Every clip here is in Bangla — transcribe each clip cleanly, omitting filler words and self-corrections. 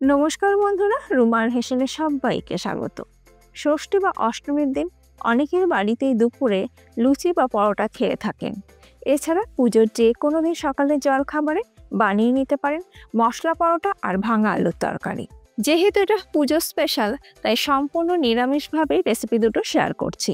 নমস্কার বন্ধুরা, রুমার হেসেলে সবাইকে স্বাগত। ষষ্ঠী বা অষ্টমীর দিন অনেকের বাড়িতেই দুপুরে লুচি বা পরোটা খেয়ে থাকেন। এছাড়া পুজোর যে কোনো দিন সকালে জলখাবারে বানিয়ে নিতে পারেন মশলা পরোটা আর ভাঙা আলুর তরকারি। যেহেতু এটা পুজো স্পেশাল, তাই সম্পূর্ণ নিরামিষভাবে রেসিপি দুটো শেয়ার করছি।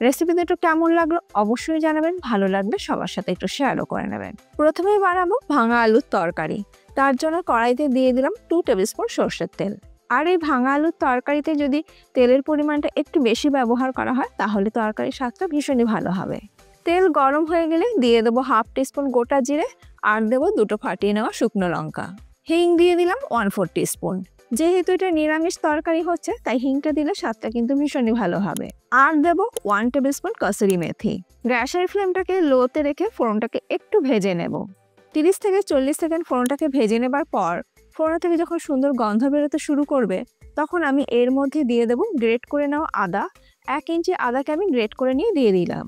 রেসিপি দুটো কেমন লাগলো অবশ্যই জানাবেন, ভালো লাগলে সবার সাথে একটু শেয়ারও করে নেবেন। প্রথমেই বানাবো ভাঙা আলুর তরকারি। তার জন্য কড়াইতে দিয়ে দিলাম 2 টেবিল স্পুন সরষের তেল। আর এই ভাঙা আলুর তরকারিতে যদি তেলের পরিমাণটা একটু বেশি ব্যবহার করা হয় তাহলে তরকারির স্বাদটা ভীষণই ভালো হবে। তেল গরম হয়ে গেলে দিয়ে দেবো 1/2 টিস্পুন গোটা জিরে আর দেবো 2টো ফাটিয়ে নেওয়া শুকনো লঙ্কা। হিং দিয়ে দিলাম 1/4 টিস্পুন। যেহেতু এটা নিরামিষ তরকারি হচ্ছে তাই হিংটা দিলে স্বাদটা কিন্তু ভীষণই ভালো হবে। আর দেবো 1 টেবিল স্পুন কসুরি মেথি। গ্যাসের ফ্লেমটাকে লোতে রেখে ফোড়নটাকে একটু ভেজে নেব। 30 থেকে 40 সেকেন্ড ফোড়নটাকে ভেজে নেবার পর ফোড়ন থেকে যখন সুন্দর গন্ধ বেরোতে শুরু করবে তখন আমি এর মধ্যে দিয়ে দেবো গ্রেট করে নেওয়া আদা। 1 ইঞ্চি আদাকে আমি গ্রেট করে নিয়ে দিয়ে দিলাম।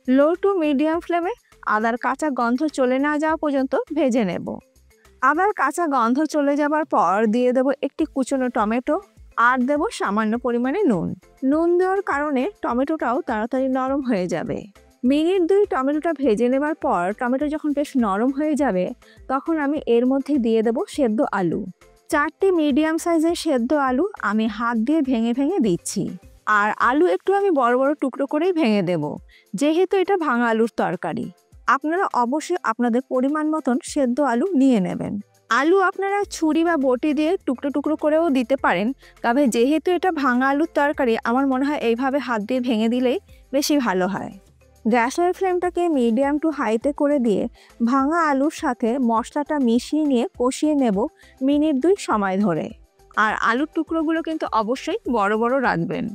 লো টু মিডিয়াম ফ্লেমে আদার কাঁচা গন্ধ চলে না যাওয়া পর্যন্ত ভেজে নেব। আদার কাঁচা গন্ধ চলে যাবার পর দিয়ে দেবো একটি কুচনো টমেটো আর দেবো সামান্য পরিমাণে নুন। নুন দেওয়ার কারণে টমেটোটাও তাড়াতাড়ি নরম হয়ে যাবে। মিনিট 2 টমেটোটা ভেজে নেবার পর টমেটো যখন বেশ নরম হয়ে যাবে তখন আমি এর মধ্যে দিয়ে দেবো সেদ্ধ আলু। 4টি মিডিয়াম সাইজের সেদ্ধ আলু আমি হাত দিয়ে ভেঙে ভেঙে দিচ্ছি। আর আলু একটু আমি বড় বড় টুকরো করেই ভেঙে দেব, যেহেতু এটা ভাঙা আলুর তরকারি। আপনারা অবশ্যই আপনাদের পরিমাণ মতন সেদ্ধ আলু নিয়ে নেবেন। আলু আপনারা ছুরি বা বটি দিয়ে টুকরো টুকরো করেও দিতে পারেন, তবে যেহেতু এটা ভাঙা আলুর তরকারি আমার মনে হয় এইভাবে হাত দিয়ে ভেঙে দিলেই বেশি ভালো হয়। গ্যাসের ফ্লেমটাকে মিডিয়াম টু হাইতে করে দিয়ে ভাঙা আলুর সাথে মশলাটা মিশিয়ে নিয়ে কষিয়ে নেব মিনিট 2 সময় ধরে। আর আলুর টুকরোগুলো কিন্তু অবশ্যই বড় বড় রাখবেন।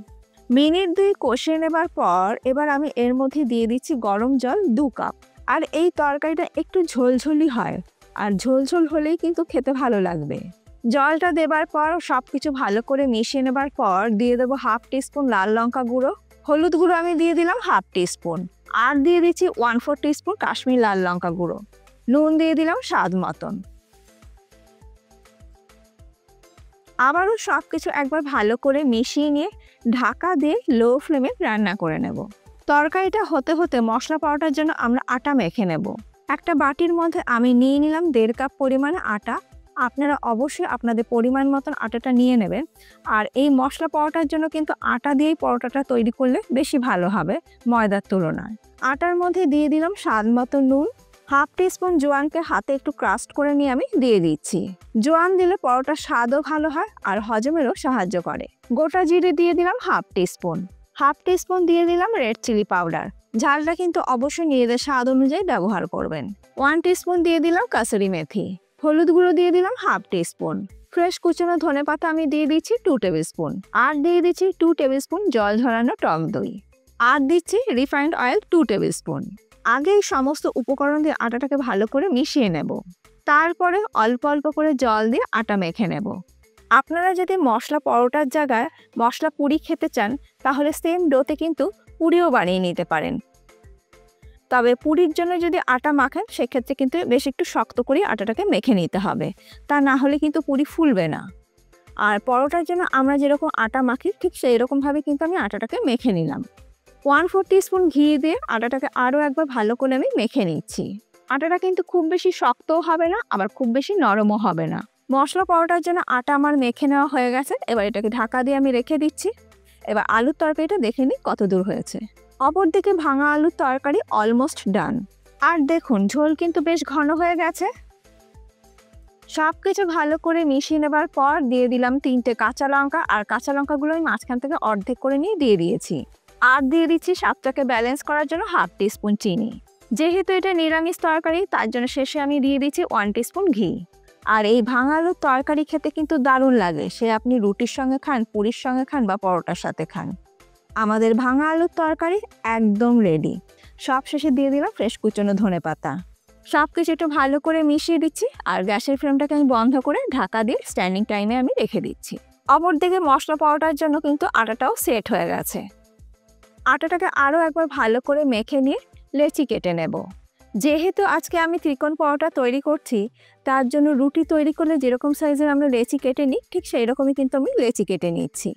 মিনিট 2 কষিয়ে নেবার পর এবার আমি এর মধ্যে দিয়ে দিচ্ছি গরম জল 2 কাপ। আর এই তরকারিটা একটু ঝোলঝোলি হয়, আর ঝোলঝোল হলেই কিন্তু খেতে ভালো লাগবে। জলটা দেবার পর সব কিছু ভালো করে মিশিয়ে নেবার পর দিয়ে দেবো 1/2 টিস্পুন লাল লঙ্কা গুঁড়ো। হলুদ গুঁড়ো আমি দিয়ে দিলাম 1/2 টিস্পুন। আর দিয়ে দিচ্ছি 1/4 টিস্পুন কাশ্মীর লাল লঙ্কা গুঁড়ো। নুন দিয়ে দিলাম স্বাদ মতন। আবারও সব কিছু একবার ভালো করে মিশিয়ে নিয়ে ঢাকা দিয়ে লো ফ্লেমে রান্না করে নেব। তরকারিটা হতে হতে মশলা পাউডার জন্য আমরা আটা মেখে নেব। একটা বাটির মধ্যে আমি নিয়ে নিলাম 1.5 কাপ পরিমাণে আটা। আপনারা অবশ্যই আপনাদের পরিমাণ মতন আটাটা নিয়ে নেবেন। আর এই মশলা পরোটার জন্য কিন্তু আটা দিয়েই পরোটাটা তৈরি করলে বেশি ভালো হবে ময়দার তুলনায়। আটার মধ্যে দিয়ে দিলাম স্বাদ মতো নুন। 1/2 টিস্পুন জোয়ানকে হাতে একটু ক্রাস্ট করে নিয়ে আমি দিয়ে দিচ্ছি। জোয়ান দিলে পরোটার স্বাদও ভালো হয় আর হজমেরও সাহায্য করে। গোটা জিরে দিয়ে দিলাম 1/2 টিস্পুন। 1/2 টিস্পুন দিয়ে দিলাম রেড চিলি পাউডার। ঝালটা কিন্তু অবশ্যই নিজেদের স্বাদ অনুযায়ী ব্যবহার করবেন। 1 টিস্পুন দিয়ে দিলাম কাসুরি মেথি। হলুদ গুঁড়ো দিয়ে দিলাম 1/2 টিস্পুন। ফ্রেশ কুচনো ধনেপাতা আমি দিয়ে দিচ্ছি 2 টেবিল স্পুন। আর দিয়ে দিচ্ছি 2 টেবিল স্পুন জল ঝরানো টক দই। আর দিচ্ছি রিফাইন্ড অয়েল 2 টেবিল স্পুন। আগে এই সমস্ত উপকরণ দিয়ে আটাটাকে ভালো করে মিশিয়ে নেব। তারপরে অল্প অল্প করে জল দিয়ে আটা মেখে নেব। আপনারা যদি মশলা পরোটার জায়গায় মশলা পুরি খেতে চান তাহলে সেম ডোতে কিন্তু পুরিও বানিয়ে নিতে পারেন। তবে পুরির জন্য যদি আটা মাখেন সেক্ষেত্রে কিন্তু বেশ একটু শক্ত করে আটাটাকে মেখে নিতে হবে, তা না হলে কিন্তু পুরি ফুলবে না। আর পরোটার জন্য আমরা যেরকম আটা মাখি ঠিক সেই রকমভাবে কিন্তু আমি আটাটাকে মেখে নিলাম। 1/4 টিস্পুন ঘি দিয়ে আটাটাকে আরও একবার ভালো করে আমি মেখে নিচ্ছি। আটাটা কিন্তু খুব বেশি শক্তও হবে না, আবার খুব বেশি নরমও হবে না। মশলা পরোটার জন্য আটা আমার মেখে নেওয়া হয়ে গেছে। এবার এটাকে ঢাকা দিয়ে আমি রেখে দিচ্ছি। এবার আলুর তরকারিটা দেখে নিই কত দূর হয়েছে। অপরদিকে ভাঙা আলুর তরকারি অলমোস্ট ডান। আর দেখুন ঝোল কিন্তু বেশ ঘন হয়ে গেছে। সব কিছু ভালো করে মিশিয়ে নেবার পর দিয়ে দিলাম 3টে কাঁচা লঙ্কা। আর কাঁচা লঙ্কাগুলো আমি মাঝখান থেকে অর্ধেক করে নিয়ে দিয়ে দিয়েছি। আর দিয়ে দিচ্ছি স্বাদটাকে ব্যালেন্স করার জন্য 1/2 টিস্পুন চিনি। যেহেতু এটা নিরামিষ তরকারি তার জন্য শেষে আমি দিয়ে দিচ্ছি 1 টিস্পুন ঘি। আর এই ভাঙা আলুর তরকারি খেতে কিন্তু দারুণ লাগে, সে আপনি রুটির সঙ্গে খান, পুরির সঙ্গে খান বা পরোটার সাথে খান। আমাদের ভাঙা আলুর তরকারি একদম রেডি। সব শেষে দিয়ে দিলাম ফ্রেশ কুচনো ধনেপাতা। সব কিছু একটু ভালো করে মিশিয়ে দিচ্ছি। আর গ্যাসের ফ্লেমটাকে আমি বন্ধ করে ঢাকা দিয়ে স্ট্যান্ডিং টাইমে আমি রেখে দিচ্ছি। অপরদিকে মশলা পরোটার জন্য কিন্তু আটাটাও সেট হয়ে গেছে। আটাটাকে আরও একবার ভালো করে মেখে নিয়ে লেচি কেটে নেব। যেহেতু আজকে আমি ত্রিকোণ পরোটা তৈরি করছি, তার জন্য রুটি তৈরি করলে যেরকম সাইজের আমরা লেচি কেটে নিই, ঠিক সেই রকমই কিন্তু আমি লেচি কেটে নিচ্ছি।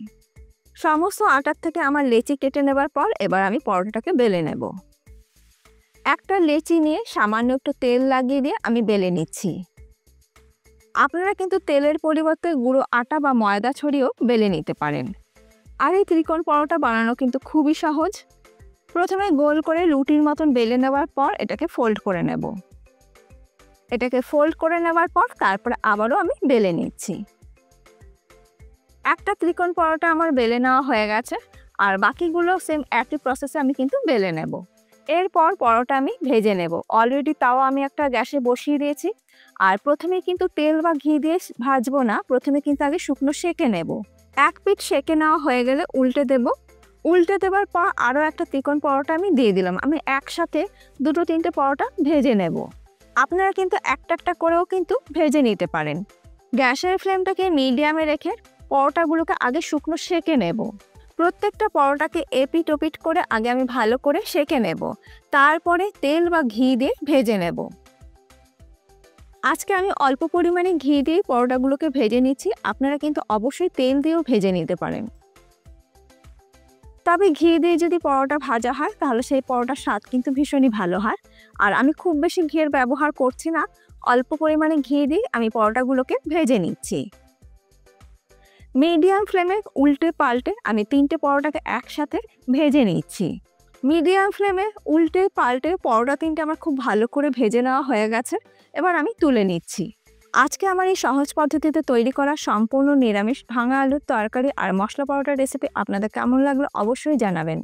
সমস্ত আটার থেকে আমার লেচি কেটে নেবার পর এবার আমি পরোটাটাকে বেলে নেব। একটা লেচি নিয়ে সামান্য একটু তেল লাগিয়ে দিয়ে আমি বেলে নিচ্ছি। আপনারা কিন্তু তেলের পরিবর্তে গুঁড়ো আটা বা ময়দা ছড়িয়েও বেলে নিতে পারেন। আর এই ত্রিকোণ পরোটা বানানো কিন্তু খুবই সহজ। প্রথমে গোল করে রুটির মতন বেলে নেওয়ার পর এটাকে ফোল্ড করে নেব। এটাকে ফোল্ড করে নেওয়ার পর তারপরে আবারও আমি বেলে নিচ্ছি। একটা ত্রিকোণ পরোটা আমার বেলে নেওয়া হয়ে গেছে, আর বাকিগুলো সেম একই প্রসেসে আমি কিন্তু বেলে নেব। এরপর পরোটা আমি ভেজে নেব। অলরেডি তাও আমি একটা গ্যাসে বসিয়ে দিয়েছি। আর প্রথমে কিন্তু তেল বা ঘি দিয়ে ভাজবো না, প্রথমে কিন্তু আগে শুকনো সেঁকে নেব। এক পিঠ সেঁকে নেওয়া হয়ে গেলে উল্টে দেব। উল্টে দেওয়ার পর আরও একটা ত্রিকোণ পরোটা আমি দিয়ে দিলাম। আমি একসাথে দুটো তিনটে পরোটা ভেজে নেব। আপনারা কিন্তু একটা একটা করেও কিন্তু ভেজে নিতে পারেন। গ্যাসের ফ্লেমটাকে মিডিয়ামে রেখে পরোটাগুলোকে আগে শুকনো সেঁকে নেব। প্রত্যেকটা পরোটাকে এপিট ওপিট করে আগে আমি ভালো করে সেঁকে নেব, তারপরে তেল বা ঘি দিয়ে ভেজে নেব। আজকে আমি অল্প পরিমাণে ঘি দিয়ে পরোটাগুলোকে ভেজে নিচ্ছি। আপনারা কিন্তু অবশ্যই তেল দিয়েও ভেজে নিতে পারেন। তবে ঘি দিয়ে যদি পরোটা ভাজা হয় তাহলে সেই পরোটার স্বাদ কিন্তু ভীষণই ভালো হয়। আর আমি খুব বেশি ঘিয়ের ব্যবহার করছি না, অল্প পরিমাণে ঘি দিয়ে আমি পরোটাগুলোকে ভেজে নিচ্ছি। মিডিয়াম ফ্লেমে উল্টে পাল্টে আমি তিনটে পরোটাকে একসাথে ভেজে নিচ্ছি। মিডিয়াম ফ্লেমে উল্টে পাল্টে পরোটা তিনটে আমার খুব ভালো করে ভেজে নেওয়া হয়ে গেছে। এবার আমি তুলে নিচ্ছি। আজকে আমার এই সহজ পদ্ধতিতে তৈরি করা সম্পূর্ণ নিরামিষ ভাঙা আলুর তরকারি আর মশলা পরোটার রেসিপি আপনাদের কেমন লাগলো অবশ্যই জানাবেন।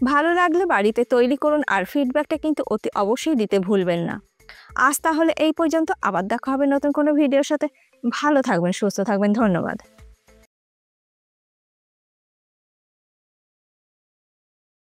ভালো লাগলে বাড়িতে তৈরি করুন আর ফিডব্যাকটা কিন্তু অতি অবশ্যই দিতে ভুলবেন না। আজ তাহলে এই পর্যন্ত, আবার দেখা হবে নতুন কোনো ভিডিওর সাথে। ভালো থাকবেন, সুস্থ থাকবেন, ধন্যবাদ।